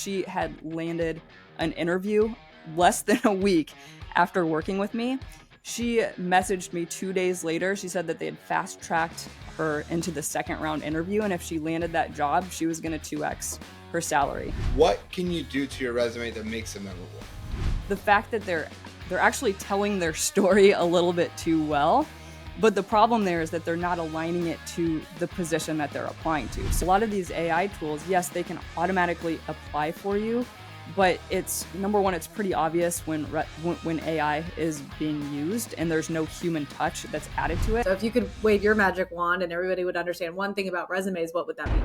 she had landed an interview less than a week after working with me. She messaged me 2 days later. She said that they had fast-tracked her into the second round interview, and if she landed that job, she was going to 2x her salary. What can you do to your resume that makes it memorable? The fact that they're actually telling their story a little bit too well, but the problem there is that they're not aligning it to the position that they're applying to. So a lot of these AI tools, yes, they can automatically apply for you, but it's, number one, it's pretty obvious when AI is being used and there's no human touch that's added to it. So if you could wave your magic wand and everybody would understand one thing about resumes, what would that be?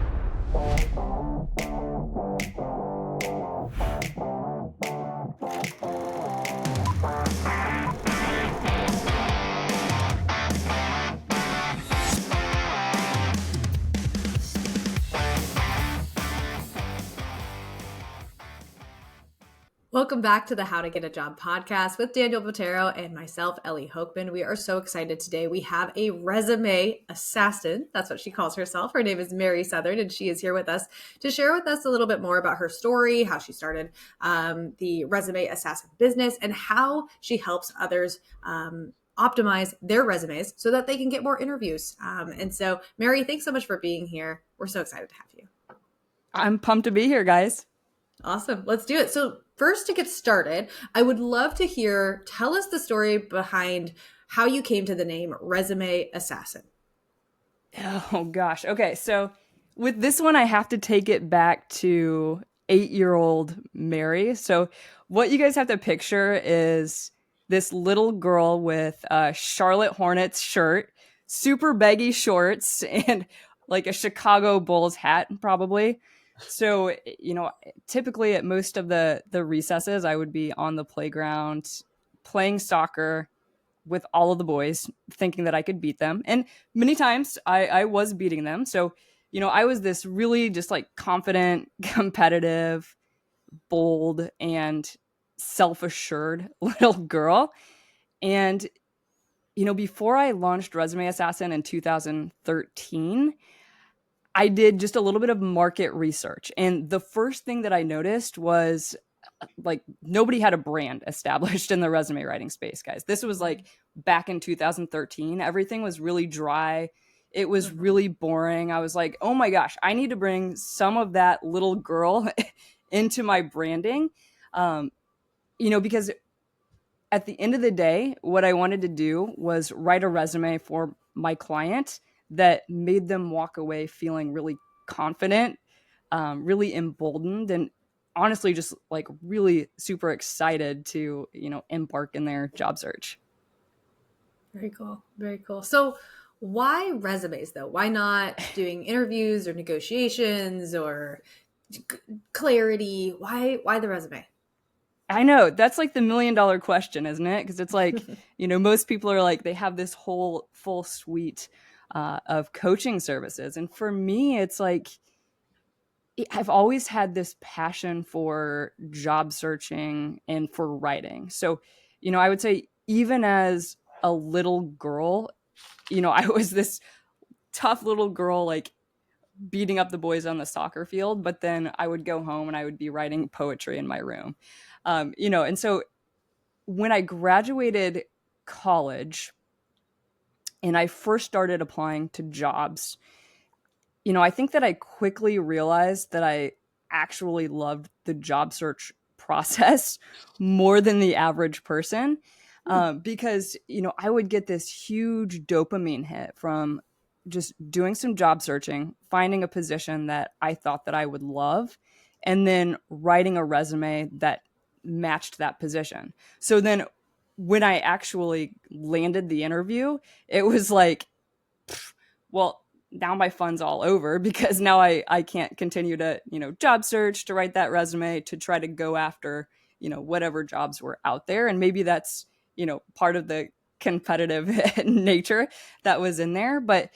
Welcome back to the How to Get a Job podcast with Daniel Botero and myself, Ellie Hochman. We are so excited today. We have a resume assassin. That's what she calls herself. Her name is Mary Southern, and she is here with us to share with us a little bit more about her story, how she started the resume assassin business, and how she helps others optimize their resumes so that they can get more interviews. And so, Mary, thanks so much for being here. We're so excited to have you. I'm pumped to be here, guys. Awesome. Let's do it. So first, to get started, I would love to tell us the story behind how you came to the name Resume Assassin. Oh, gosh. Okay. So with this one, I have to take it back to 8-year-old Mary. So what you guys have to picture is this little girl with a Charlotte Hornets shirt, super baggy shorts, and like a Chicago Bulls hat, probably. So, typically at most of the recesses, I would be on the playground playing soccer with all of the boys, thinking that I could beat them. And many times I was beating them. So, I was this really just like confident, competitive, bold, and self-assured little girl. And, before I launched Resume Assassin in 2013, I did just a little bit of market research. And the first thing that I noticed was like nobody had a brand established in the resume writing space, guys. This was like back in 2013. Everything was really dry. It was really boring. I was like, oh my gosh, I need to bring some of that little girl into my branding. Because at the end of the day, what I wanted to do was write a resume for my client that made them walk away feeling really confident, really emboldened, and honestly just like really super excited to, embark in their job search. Very cool. Very cool. So why resumes though? Why not doing interviews or negotiations or clarity? Why the resume? I know that's like the $1 million question, isn't it? Because it's like, most people are like, they have this whole full suite of coaching services. And for me, it's like, I've always had this passion for job searching and for writing. So, I would say even as a little girl, I was this tough little girl, like beating up the boys on the soccer field, but then I would go home and I would be writing poetry in my room. And so when I graduated college and I first started applying to jobs, I think that I quickly realized that I actually loved the job search process more than the average person. Because, I would get this huge dopamine hit from just doing some job searching, finding a position that I thought that I would love, and then writing a resume that matched that position. So then when I actually landed the interview, it was like, well, now my fun's all over because now I can't continue to, job search, to write that resume, to try to go after, whatever jobs were out there. And maybe that's, part of the competitive nature that was in there. But,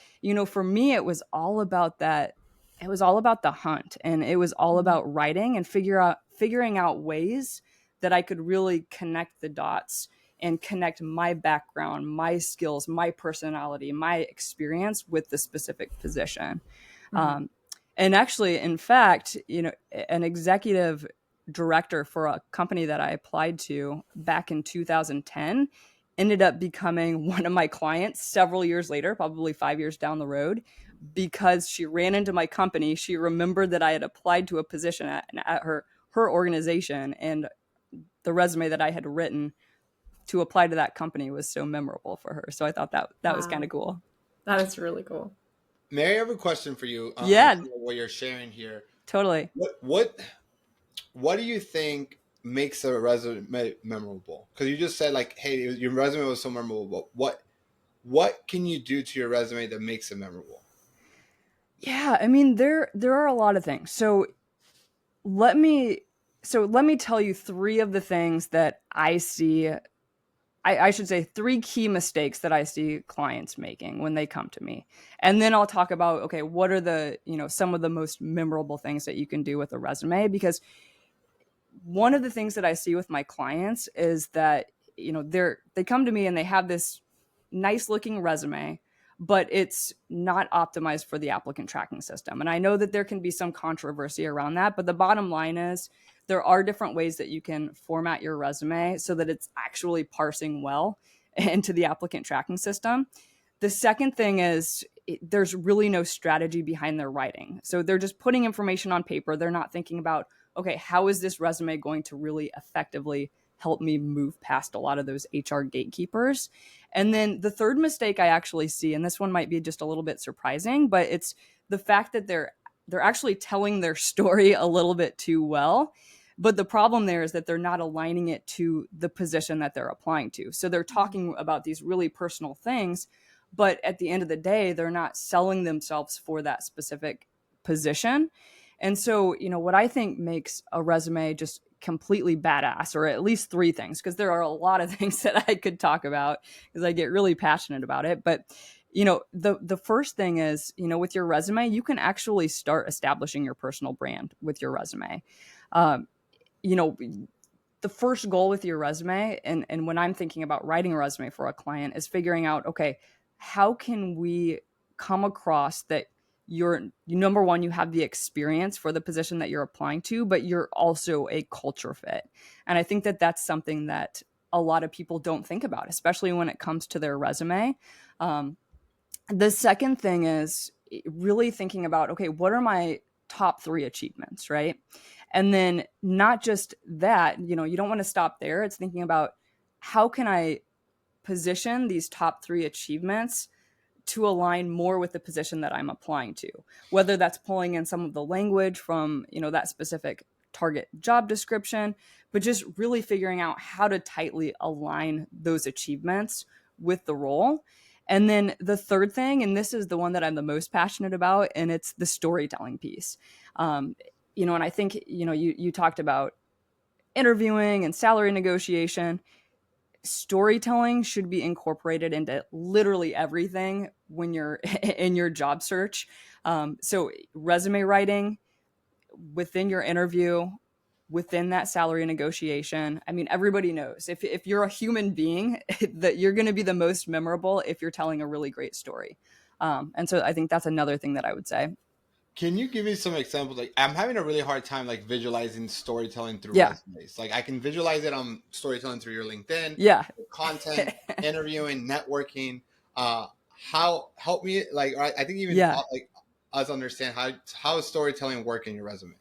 for me, it was all about that. It was all about the hunt, and it was all about writing and figuring out ways that I could really connect the dots and connect my background, my skills, my personality, my experience with the specific position. And actually, in fact, an executive director for a company that I applied to back in 2010 ended up becoming one of my clients several years later, probably 5 years down the road, because she ran into my company. She remembered that I had applied to a position at her organization, and the resume that I had written to apply to that company was so memorable for her. So I thought that was kind Wow. of cool. That is really cool. Mary, I have a question for you on Yeah, some of what you're sharing here. totally. What do you think makes a resume memorable? Because you just said like, hey, your resume was so memorable. But what can you do to your resume that makes it memorable? Yeah, I mean there are a lot of things. Let me let me tell you three of the things that I see. I should say three key mistakes that I see clients making when they come to me. And then I'll talk about, okay, what are the, some of the most memorable things that you can do with a resume? Because one of the things that I see with my clients is that, they come to me and they have this nice looking resume, but it's not optimized for the applicant tracking system. And I know that there can be some controversy around that, but the bottom line is there are different ways that you can format your resume so that it's actually parsing well into the applicant tracking system. The second thing is there's really no strategy behind their writing. So they're just putting information on paper. They're not thinking about, okay, how is this resume going to really effectively help me move past a lot of those HR gatekeepers? And then the third mistake I actually see, and this one might be just a little bit surprising, but it's the fact that they're actually telling their story a little bit too well. But the problem there is that they're not aligning it to the position that they're applying to. So they're talking about these really personal things, but at the end of the day, they're not selling themselves for that specific position. And so, what I think makes a resume just completely badass, or at least three things, because there are a lot of things that I could talk about because I get really passionate about it. But, the first thing is, with your resume, you can actually start establishing your personal brand with your resume. Um, you know, the first goal with your resume, and when I'm thinking about writing a resume for a client, is figuring out, okay, how can we come across that you're, number one, you have the experience for the position that you're applying to, but you're also a culture fit. And I think that that's something that a lot of people don't think about, especially when it comes to their resume. The second thing is really thinking about, okay, what are my top three achievements, right? And then not just that, you don't want to stop there. It's thinking about how can I position these top three achievements to align more with the position that I'm applying to, whether that's pulling in some of the language from, that specific target job description, but just really figuring out how to tightly align those achievements with the role. And then the third thing, and this is the one that I'm the most passionate about, and it's the storytelling piece. And I think, you talked about interviewing and salary negotiation. Storytelling should be incorporated into literally everything when you're in your job search. So resume writing within your interview, within that salary negotiation. I mean, everybody knows if you're a human being that you're going to be the most memorable if you're telling a really great story. And so I think that's another thing that I would say. Can you give me some examples? Like, I'm having a really hard time like visualizing storytelling through Yeah. resumes. Like, I can visualize it on storytelling through your LinkedIn, Yeah. content, interviewing, networking. How help me? Like, I think even Yeah. like us understand how is storytelling work in your resume.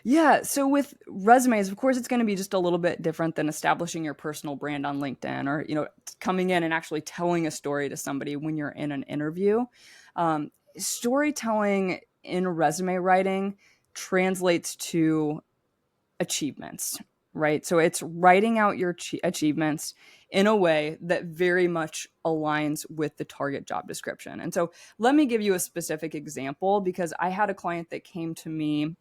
Yeah. So with resumes, of course, it's going to be just a little bit different than establishing your personal brand on LinkedIn, or, coming in and actually telling a story to somebody when you're in an interview. Storytelling in resume writing translates to achievements, right? So it's writing out your achievements in a way that very much aligns with the target job description. And so let me give you a specific example, because I had a client that came to me,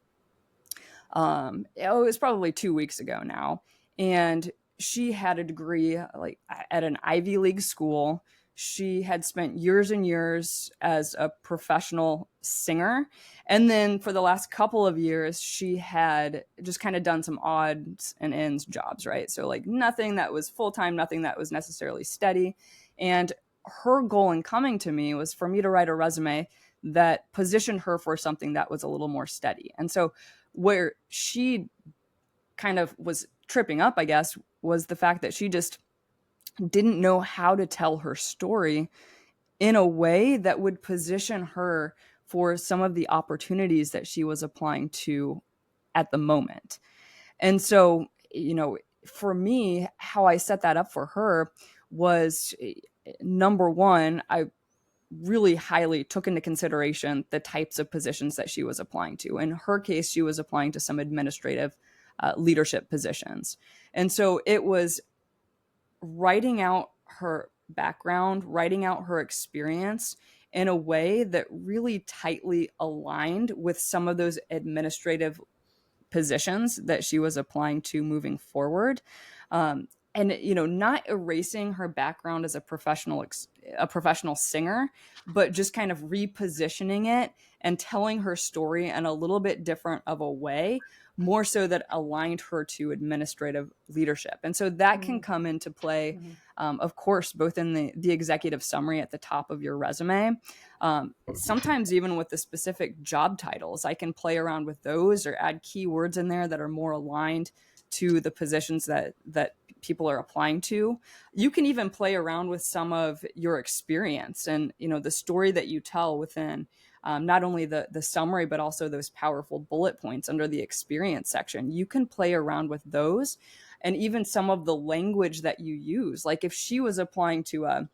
it was probably 2 weeks ago now, and she had a degree like at an Ivy League school. She had spent years and years as a professional singer, and then for the last couple of years she had just kind of done some odds and ends jobs, right? So like nothing that was full-time, nothing that was necessarily steady. And her goal in coming to me was for me to write a resume that positioned her for something that was a little more steady. And so where she kind of was tripping up, I guess, was the fact that she just didn't know how to tell her story in a way that would position her for some of the opportunities that she was applying to at the moment. And so, for me, how I set that up for her was, number one, I really highly took into consideration the types of positions that she was applying to. In her case, she was applying to some administrative leadership positions. And so it was writing out her background, writing out her experience in a way that really tightly aligned with some of those administrative positions that she was applying to moving forward. And not erasing her background as a professional singer, but just kind of repositioning it and telling her story in a little bit different of a way, more so that aligned her to administrative leadership. And so that can come into play, of course, both in the executive summary at the top of your resume, sometimes even with the specific job titles. I can play around with those or add keywords in there that are more aligned to the positions that people are applying to. You can even play around with some of your experience and the story that you tell within not only the summary, but also those powerful bullet points under the experience section. You can play around with those, and even some of the language that you use. Like if she was applying to a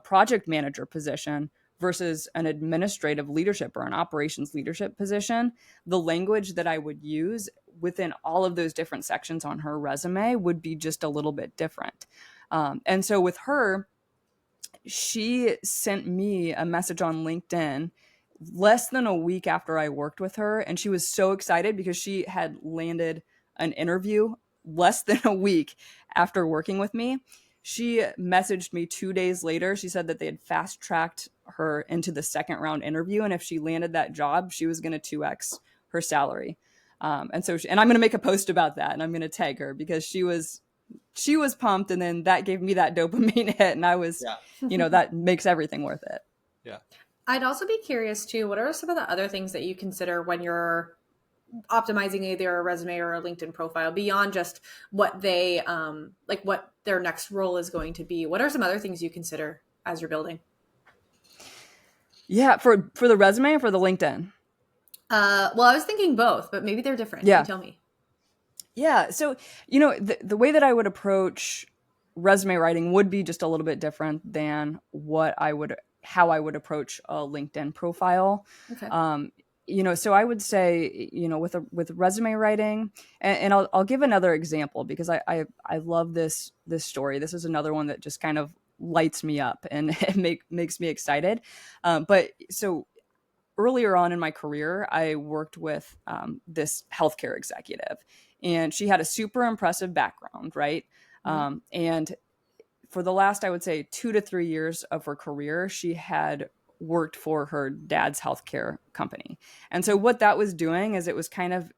project manager position versus an administrative leadership or an operations leadership position, the language that I would use within all of those different sections on her resume would be just a little bit different. And so with her, she sent me a message on LinkedIn less than a week after I worked with her. And she was so excited because she had landed an interview less than a week after working with me. She messaged me 2 days later. She said that they had fast tracked her into the second round interview. And if she landed that job, she was going to 2x her salary. And I'm going to make a post about that, and I'm going to tag her because she was pumped. And then that gave me that dopamine hit. And I was, that makes everything worth it. Yeah. I'd also be curious too, what are some of the other things that you consider when you're optimizing either a resume or a LinkedIn profile beyond just what they, what their next role is going to be? What are some other things you consider as you're building? Yeah. For the resume or for the LinkedIn? Well, I was thinking both, but maybe they're different. Yeah. Can you tell me? Yeah. So, the way that I would approach resume writing would be just a little bit different than how I would approach a LinkedIn profile. Okay. So I would say, with resume writing, and I'll give another example because I love this story. This is another one that just kind of lights me up and makes me excited. But so earlier on in my career, I worked with this healthcare executive, and she had a super impressive background, right? And for the last, I would say 2 to 3 years of her career, she had worked for her dad's healthcare company. And so what that was doing is it was kind of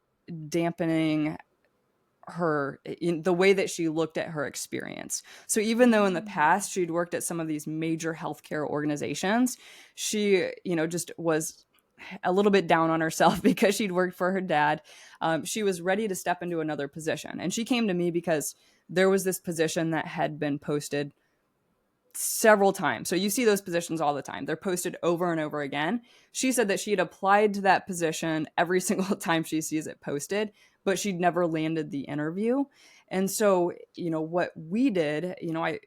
dampening her in the way that she looked at her experience. So even though in the past she'd worked at some of these major healthcare organizations, she, just was a little bit down on herself because she'd worked for her dad. She was ready to step into another position. And she came to me because there was this position that had been posted several times. So you see those positions all the time. They're posted over and over again. She said that she had applied to that position every single time she sees it posted, but she'd never landed the interview. And so, what we did,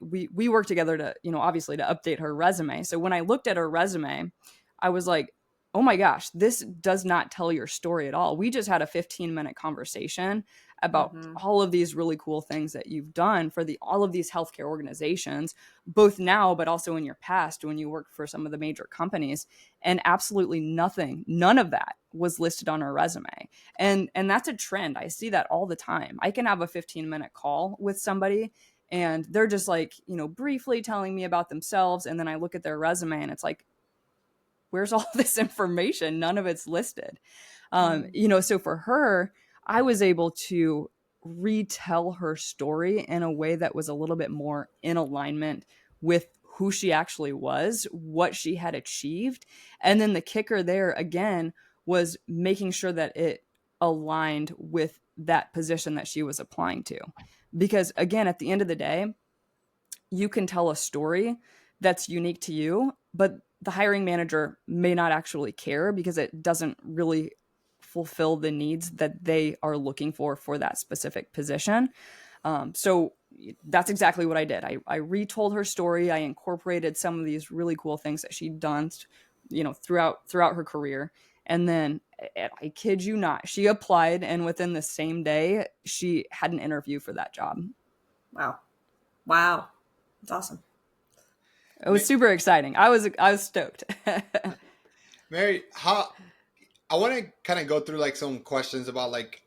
we worked together to, obviously to update her resume. So when I looked at her resume, I was like, oh my gosh, this does not tell your story at all. We just had a 15-minute conversation about all of these really cool things that you've done for all of these healthcare organizations, both now, but also in your past when you worked for some of the major companies. And absolutely none of that was listed on her resume. And that's a trend. I see that all the time. I can have a 15-minute call with somebody and they're just like, briefly telling me about themselves. And then I look at their resume and it's like, where's all this information? None of it's listed. So for her, I was able to retell her story in a way that was a little bit more in alignment with who she actually was, what she had achieved. And then the kicker there again was making sure that it aligned with that position that she was applying to. Because again, at the end of the day, you can tell a story that's unique to you, but the hiring manager may not actually care because it doesn't really fulfill the needs that they are looking for that specific position. So that's exactly what I did. I retold her story. I incorporated some of these really cool things that she'd done, throughout her career. And then I kid you not, she applied, and within the same day, she had an interview for that job. Wow. That's awesome. It was super exciting. I was stoked. Mary, I want to kind of go through like some questions about like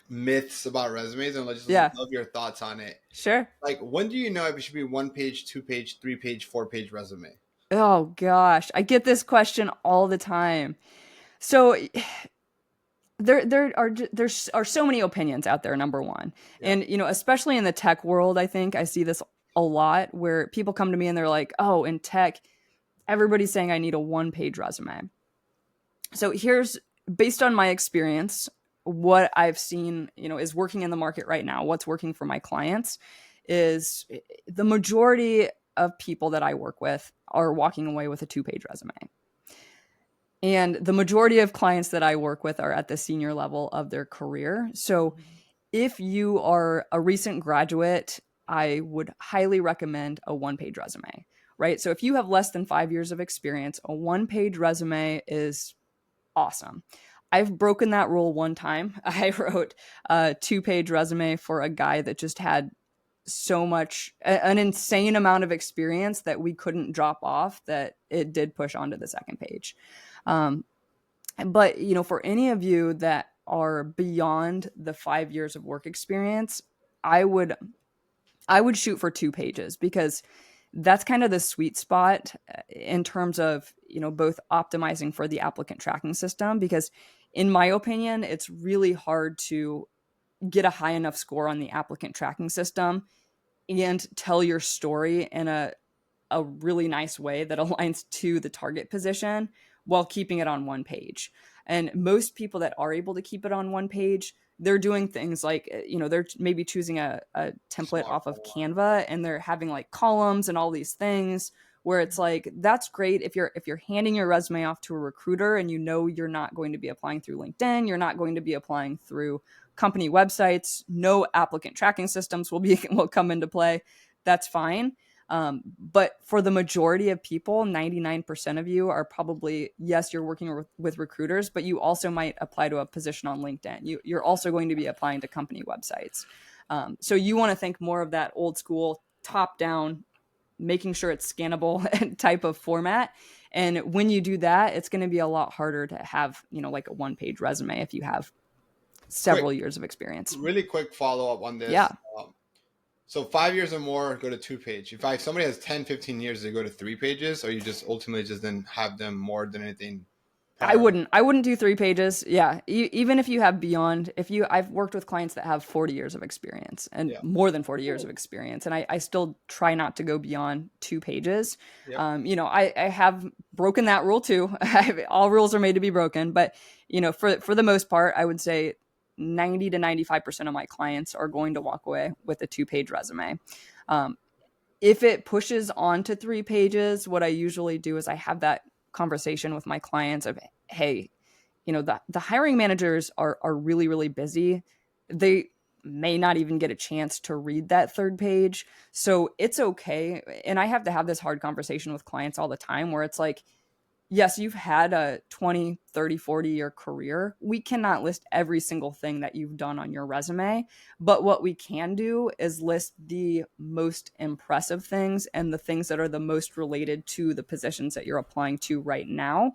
myths about resumes, and I just love your thoughts on it. Sure. Like, when do you know if it should be 1 page, 2 page, 3 page, 4 page resume? Oh gosh, I get this question all the time. So there are so many opinions out there, number one. Yeah. And especially in the tech world, I think I see this a lot where people come to me and they're like, oh, in tech, everybody's saying I need a 1-page resume. So here's, based on my experience, what I've seen, is working in the market right now, what's working for my clients, is the majority of people that I work with are walking away with a 2-page resume. And the majority of clients that I work with are at the senior level of their career. So if you are a recent graduate, I would highly recommend a 1-page resume, right? So if you have less than 5 years of experience, a 1-page resume is awesome. I've broken that rule one time. I wrote a 2-page resume for a guy that just had so much, an insane amount of experience that we couldn't drop off, that it did push onto the second page. But, for any of you that are beyond the 5 years of work experience, I would shoot for 2 pages, because that's kind of the sweet spot in terms of, both optimizing for the applicant tracking system, because in my opinion, it's really hard to get a high enough score on the applicant tracking system and tell your story in a really nice way that aligns to the target position while keeping it on 1 page. And most people that are able to keep it on 1 page, they're doing things like, they're maybe choosing a template off of Canva, and they're having like columns and all these things, where it's like, that's great if you're handing your resume off to a recruiter and you're not going to be applying through LinkedIn, you're not going to be applying through company websites, no applicant tracking systems will come into play. That's fine. But for the majority of people, 99% of you are probably, yes, you're working with recruiters, but you also might apply to a position on LinkedIn. You're also going to be applying to company websites. So you want to think more of that old school top down, making sure it's scannable type of format. And when you do that, it's going to be a lot harder to have, like a 1-page resume if you have several years of experience. Really quick follow-up on this. Yeah. So 5 years or more, go to 2 page. If somebody has 10, 15 years, they go to 3 pages, or you just ultimately just then have them more than anything? I wouldn't do 3 pages. Yeah. Even if you have beyond, I've worked with clients that have 40 years of experience and more than 40 years of experience. And I still try not to go beyond 2 pages. Yep. I have broken that rule too. All rules are made to be broken, but for the most part, I would say 90 to 95% of my clients are going to walk away with a 2-page resume. If it pushes on to 3 pages, what I usually do is I have that conversation with my clients of, hey, the hiring managers are really, really busy. They may not even get a chance to read that 3rd page. So it's okay. And I have to have this hard conversation with clients all the time, where it's like, yes, you've had a 20, 30, 40-year career. We cannot list every single thing that you've done on your resume. But what we can do is list the most impressive things and the things that are the most related to the positions that you're applying to right now.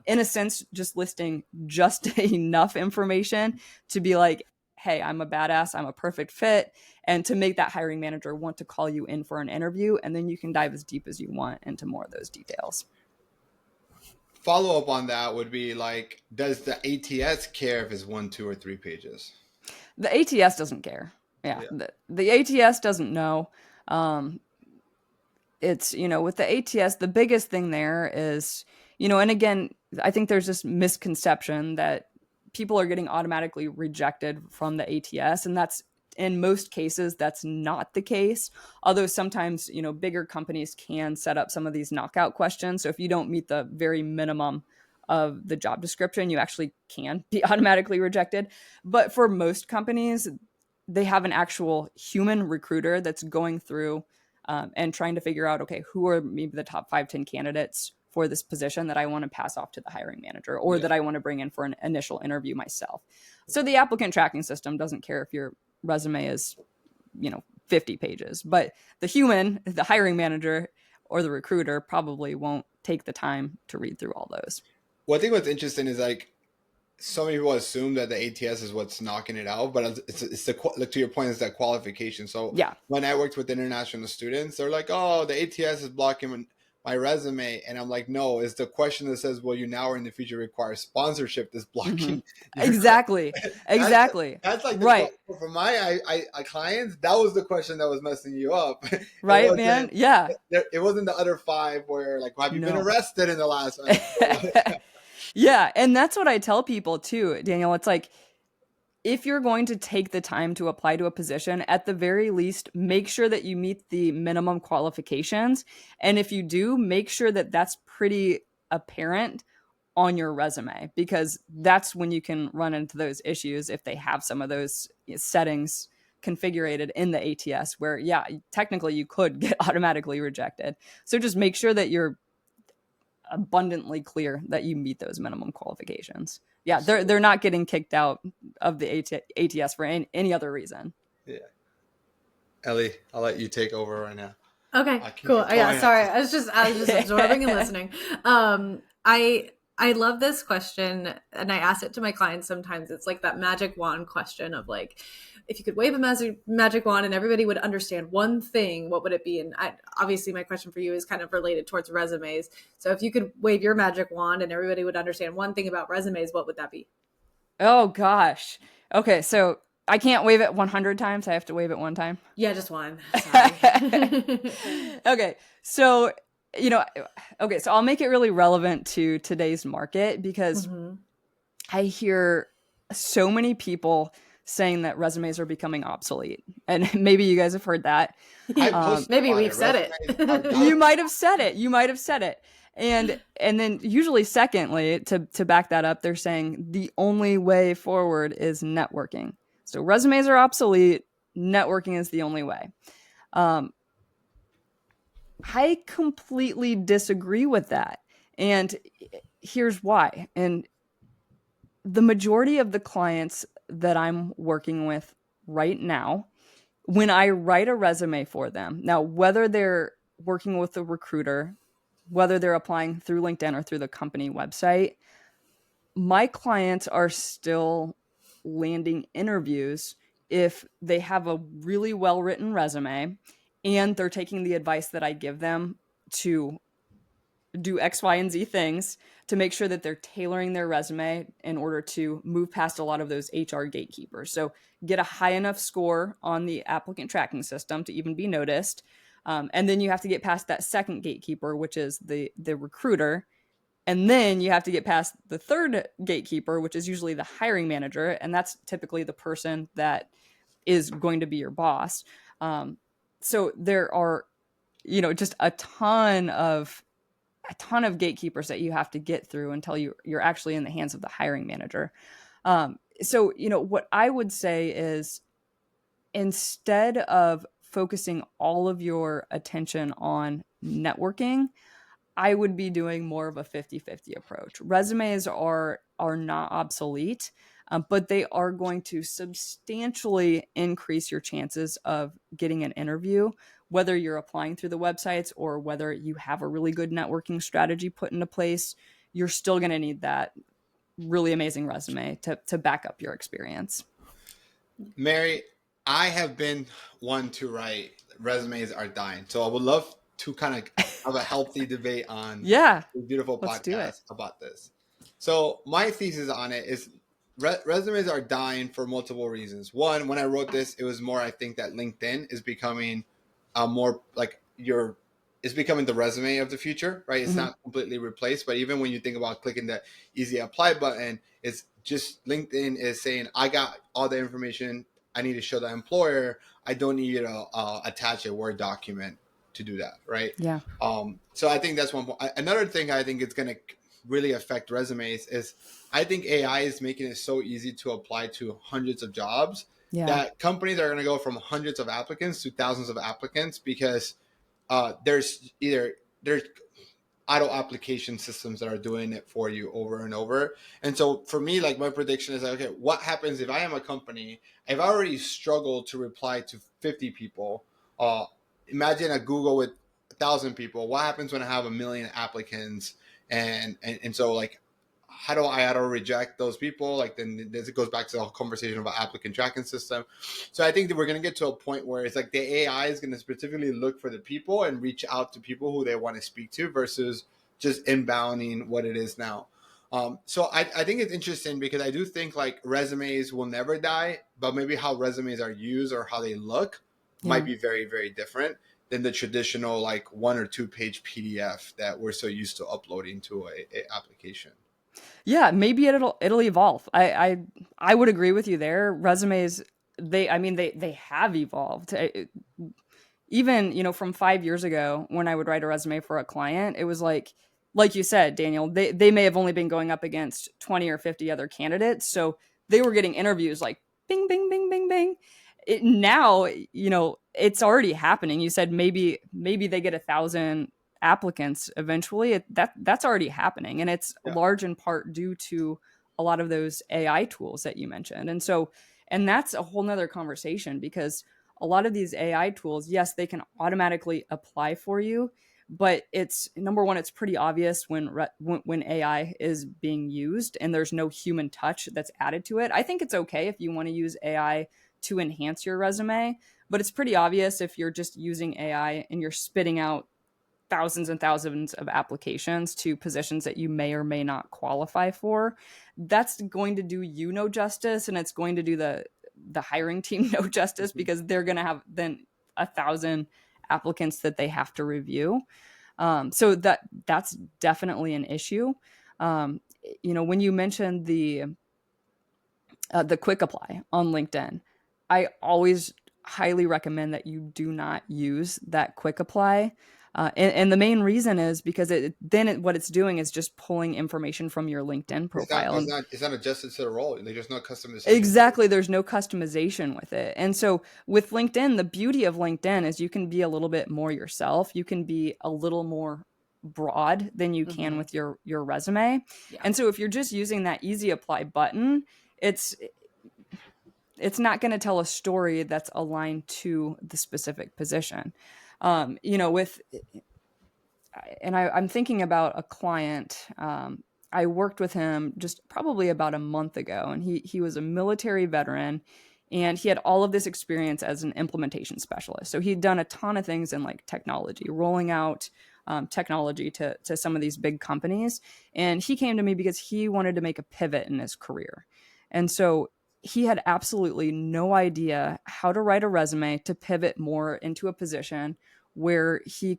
In a sense, just listing just enough information to be like, hey, I'm a badass, I'm a perfect fit, and to make that hiring manager want to call you in for an interview. And then you can dive as deep as you want into more of those details. Follow up on that would be like, does the ATS care if it's 1, 2, or 3 pages? The ATS doesn't care. Yeah. The ATS doesn't know. it's, with the ATS, the biggest thing there is, and again, I think there's this misconception that people are getting automatically rejected from the ATS. And that's, in most cases, that's not the case. Although sometimes, bigger companies can set up some of these knockout questions. So if you don't meet the very minimum of the job description, you actually can be automatically rejected. But for most companies, they have an actual human recruiter that's going through and trying to figure out, okay, who are maybe the top 5-10 candidates for this position that I want to pass off to the hiring manager, or that I want to bring in for an initial interview myself. So the applicant tracking system doesn't care if your resume is, 50 pages, but the hiring manager or the recruiter probably won't take the time to read through all those. Well, I think what's interesting is like, so many people assume that the ATS is what's knocking it out, but it's like, to your point, is that qualification. So yeah, when I worked with international students, they're like, "Oh, the ATS is blocking my resume," and I'm like, "No, it's the question that says, will you now or in the future require sponsorship that's blocking." Exactly. That's like right. For my clients, that was the question that was messing you up. Right, man. Yeah. It wasn't the other 5 where like, have you been arrested in the last one? Yeah. And that's what I tell people too, Daniel. It's like, if you're going to take the time to apply to a position, at the very least, make sure that you meet the minimum qualifications. And if you do, make sure that that's pretty apparent on your resume, because that's when you can run into those issues if they have some of those settings configured in the ATS where, yeah, technically you could get automatically rejected. So just make sure that you're abundantly clear that you meet those minimum qualifications. Yeah, they're not getting kicked out of the ATS for any other reason. Yeah. Ellie, I'll let you take over right now. Okay, cool. Yeah, sorry. I was just absorbing and listening. I love this question, and I ask it to my clients sometimes. It's like that magic wand question of like, if you could wave a magic wand and everybody would understand one thing, what would it be? And obviously my question for you is kind of related towards resumes. So if you could wave your magic wand and everybody would understand one thing about resumes, what would that be? Oh, gosh. Okay, so I can't wave it 100 times. I have to wave it one time. Yeah, just one. Sorry. Okay, so so I'll make it really relevant to today's market, because I hear so many people saying that resumes are becoming obsolete. And maybe you guys have heard that. Maybe we've said it. You might have said it. And then usually secondly, to back that up, they're saying the only way forward is networking. So resumes are obsolete. Networking is the only way. I completely disagree with that. And here's why. And the majority of the clients that I'm working with right now, when I write a resume for them, now, whether they're working with a recruiter, whether they're applying through LinkedIn or through the company website, my clients are still landing interviews if they have a really well-written resume and they're taking the advice that I give them to do X, Y, and Z things to make sure that they're tailoring their resume in order to move past a lot of those HR gatekeepers. So get a high enough score on the applicant tracking system to even be noticed. And then you have to get past that second gatekeeper, which is the recruiter. And then you have to get past the third gatekeeper, which is usually the hiring manager. And that's typically the person that is going to be your boss. So there are, just a ton of gatekeepers that you have to get through until you're actually in the hands of the hiring manager. So, what I would say is, instead of focusing all of your attention on networking, I would be doing more of a 50-50 approach. Resumes are not obsolete, but they are going to substantially increase your chances of getting an interview, whether you're applying through the websites or whether you have a really good networking strategy put into place. You're still going to need that really amazing resume to back up your experience. Mary, I have been one to write resumes are dying. So I would love to kind of have a healthy debate on this beautiful podcast about this. So my thesis on it is resumes are dying for multiple reasons. One, when I wrote this, it was more, I think that LinkedIn is becoming more like it's becoming the resume of the future, right? It's Mm-hmm. not completely replaced, but even when you think about clicking the easy apply button, it's just LinkedIn is saying, I got all the information I need to show the employer. I don't need you to attach a Word document to do that, right? Yeah. So I think that's one point. Another thing I think it's going to really affect resumes is I think AI is making it so easy to apply to hundreds of jobs Yeah. that companies are going to go from hundreds of applicants to thousands of applicants because there's auto application systems that are doing it for you over and over. And so for me, like my prediction is like, okay, what happens if I am a company? I've already struggled to reply to 50 people. Imagine a Google with 1,000 people. What happens when I have 1 million applicants? And so like, how do I auto reject those people? Like then this goes back to the whole conversation about applicant tracking system. So I think that we're going to get to a point where it's like the AI is going to specifically look for the people and reach out to people who they want to speak to versus just inbounding what it is now. So I think it's interesting because I do think like resumes will never die, but maybe how resumes are used or how they look might be very, very different than the traditional like 1 or 2 page PDF that we're so used to uploading to a application. Yeah, maybe it'll evolve. I would agree with you there. Resumes, they have evolved. Even, from 5 years ago when I would write a resume for a client, it was like you said, Daniel, they may have only been going up against 20 or 50 other candidates. So they were getting interviews like bing, bing, bing, bing, bing. Now, it's already happening. You said maybe they get 1,000 applicants eventually. That's already happening. And it's Yeah. large in part due to a lot of those AI tools that you mentioned. And that's a whole nother conversation because a lot of these AI tools, yes, they can automatically apply for you, but it's number one, it's pretty obvious when AI is being used and there's no human touch that's added to it. I think it's okay if you want to use AI to enhance your resume, but it's pretty obvious if you're just using AI and you're spitting out thousands and thousands of applications to positions that you may or may not qualify for. That's going to do you no justice, and it's going to do the hiring team no justice because they're going to have then 1,000 applicants that they have to review. So that's definitely an issue. When you mentioned the quick apply on LinkedIn, I always highly recommend that you do not use that quick apply. And the main reason is because what it's doing is just pulling information from your LinkedIn profile. It's not adjusted to the role. There's no customization. Exactly. There's no customization with it. And so with LinkedIn, the beauty of LinkedIn is you can be a little bit more yourself. You can be a little more broad than you can with your resume. Yeah. And so if you're just using that easy apply button, it's not going to tell a story that's aligned to the specific position. I'm thinking about a client. I worked with him just probably about a month ago, and he was a military veteran, and he had all of this experience as an implementation specialist. So he'd done a ton of things in like technology, rolling out technology to some of these big companies. And he came to me because he wanted to make a pivot in his career. And so he had absolutely no idea how to write a resume to pivot more into a position where he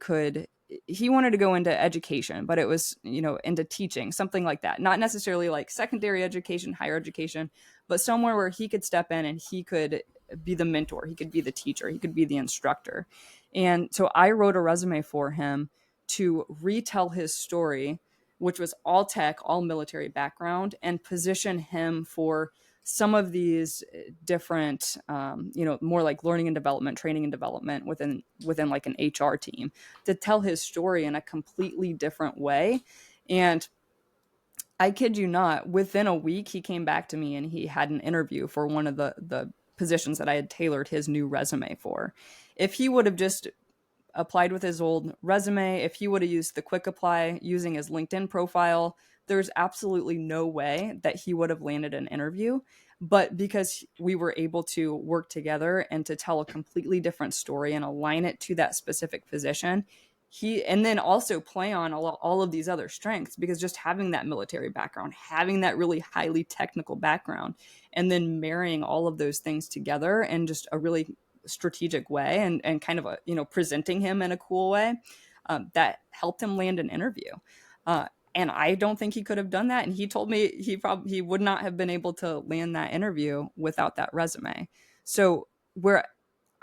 wanted to go into education, but it was, into teaching, something like that. Not necessarily like secondary education, higher education, but somewhere where he could step in and he could be the mentor, he could be the teacher, he could be the instructor. And so I wrote a resume for him to retell his story, which was all tech, all military background, and position him for some of these different, more like learning and development, training and development within like an HR team, to tell his story in a completely different way. And I kid you not, within a week, he came back to me and he had an interview for one of the positions that I had tailored his new resume for. If he would have just applied with his old resume, if he would have used the quick apply using his LinkedIn profile, there's absolutely no way that he would have landed an interview. But because we were able to work together and to tell a completely different story and align it to that specific position, and then also play on all of these other strengths, because just having that military background, having that really highly technical background, and then marrying all of those things together in just a really strategic way and kind of presenting him in a cool way, that helped him land an interview. And I don't think he could have done that. And he told me he would not have been able to land that interview without that resume. So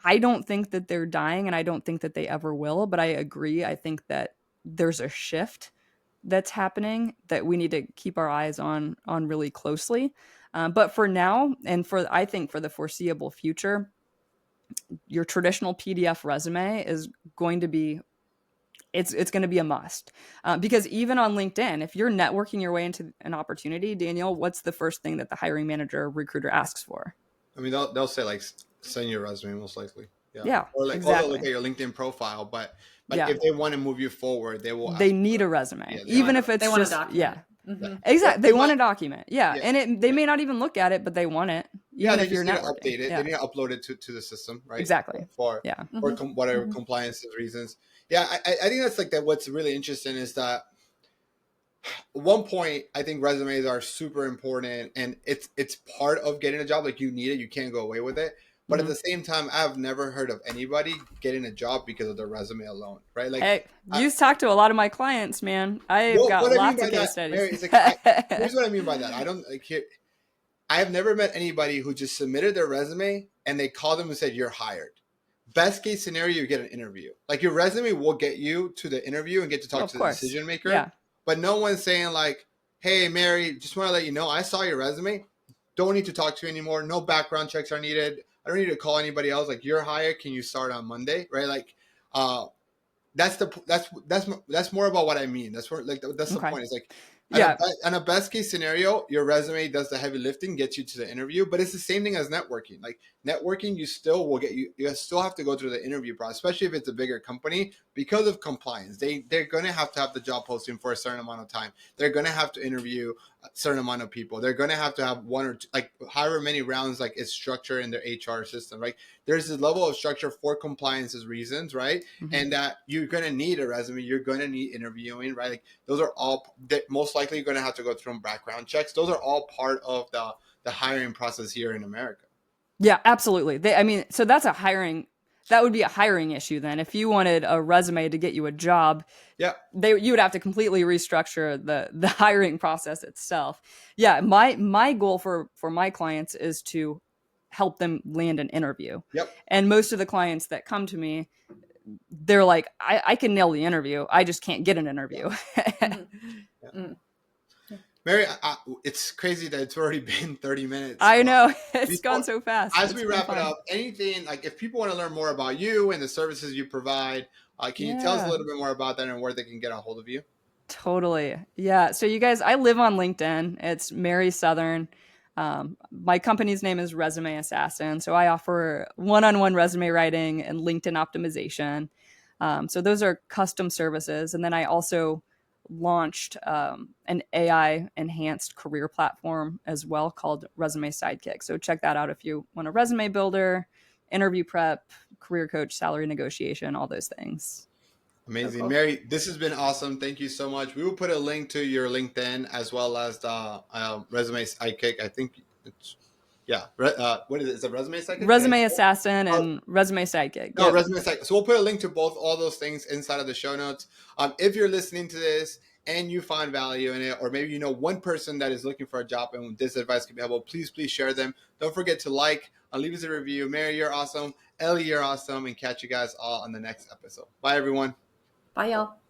I don't think that they're dying, and I don't think that they ever will. But I agree. I think that there's a shift that's happening that we need to keep our eyes on really closely. But for now, and I think for the foreseeable future, your traditional PDF resume is going to be it's going to be a must, because even on LinkedIn, if you're networking your way into an opportunity, Daniel, what's the first thing that the hiring manager or recruiter asks for? I mean, they'll say like send your resume most likely. Yeah, or like exactly. They'll look at your LinkedIn profile, but Yeah. if they want to move you forward, they need a resume, even if it's they want just a document. Yeah. Exactly. They want a document. Yeah. And they may not even look at it, but they want it. Even they if you're just need to networking. update it. They need to upload it to the system, right? Exactly. For whatever compliance reasons. Yeah, I think that's like that. What's really interesting is that at one point, I think resumes are super important, and it's part of getting a job. Like, you need it, you can't go away with it. But at the same time, I've never heard of anybody getting a job because of their resume alone, right? Like, hey, you talk to a lot of my clients, man. I've got lots of case studies. Mary, here's what I mean by that. I have never met anybody who just submitted their resume and they called them and said, "You're hired." Best case scenario, you get an interview. Like, your resume will get you to the interview and get to talk to the decision maker. Yeah. But no one's saying like, "Hey, Mary, just want to let you know, I saw your resume. Don't need to talk to you anymore. No background checks are needed. I don't need to call anybody else. Like, you're hired. Can you start on Monday?" Right? Like, that's more about what I mean. That's where, like, that's the point. It's like, on a best case scenario, your resume does the heavy lifting, gets you to the interview. But it's the same thing as networking. Like, networking, you still will get you still have to go through the interview process, especially if it's a bigger company, because of compliance. They're going to have the job posting for a certain amount of time. They're going to have to interview a certain amount of people. They're going to have one or two, like, however many rounds, like, it's structured in their HR system, right? There's this level of structure for compliance's reasons, right? And that you're going to need a resume. You're going to need interviewing, right? Like, those are all most likely you're going to have to go through background checks. Those are all part of the hiring process here in America. Yeah, absolutely. So that would be a hiring issue then. If you wanted a resume to get you a job, you would have to completely restructure the hiring process itself. Yeah, my goal for my clients is to help them land an interview. Yep. And most of the clients that come to me, they're like, I can nail the interview. I just can't get an interview. Mary, it's crazy that it's already been 30 minutes. I know. It's gone so fast. As we wrap it up, anything, like, if people want to learn more about you and the services you provide, can you tell us a little bit more about that and where they can get a hold of you? Totally. Yeah. So you guys, I live on LinkedIn. It's Mary Southern. My company's name is Resume Assassin. So I offer one-on-one resume writing and LinkedIn optimization. So those are custom services. And then I also launched an AI enhanced career platform as well called Resume Sidekick. So check that out if you want a resume builder, interview prep, career coach, salary negotiation, all those things. Amazing. Cool. Mary, this has been awesome. Thank you so much. We will put a link to your LinkedIn as well as the Resume Sidekick. I think it's, what is it? Is it Resume Sidekick? Resume Assassin and Resume Sidekick. No, Resume Sidekick. So we'll put a link to all those things inside of the show notes. If you're listening to this and you find value in it, or maybe you know one person that is looking for a job and this advice can be helpful, please share them. Don't forget to leave us a review. Mary, you're awesome. Ellie, you're awesome. And catch you guys all on the next episode. Bye, everyone. Bye, y'all.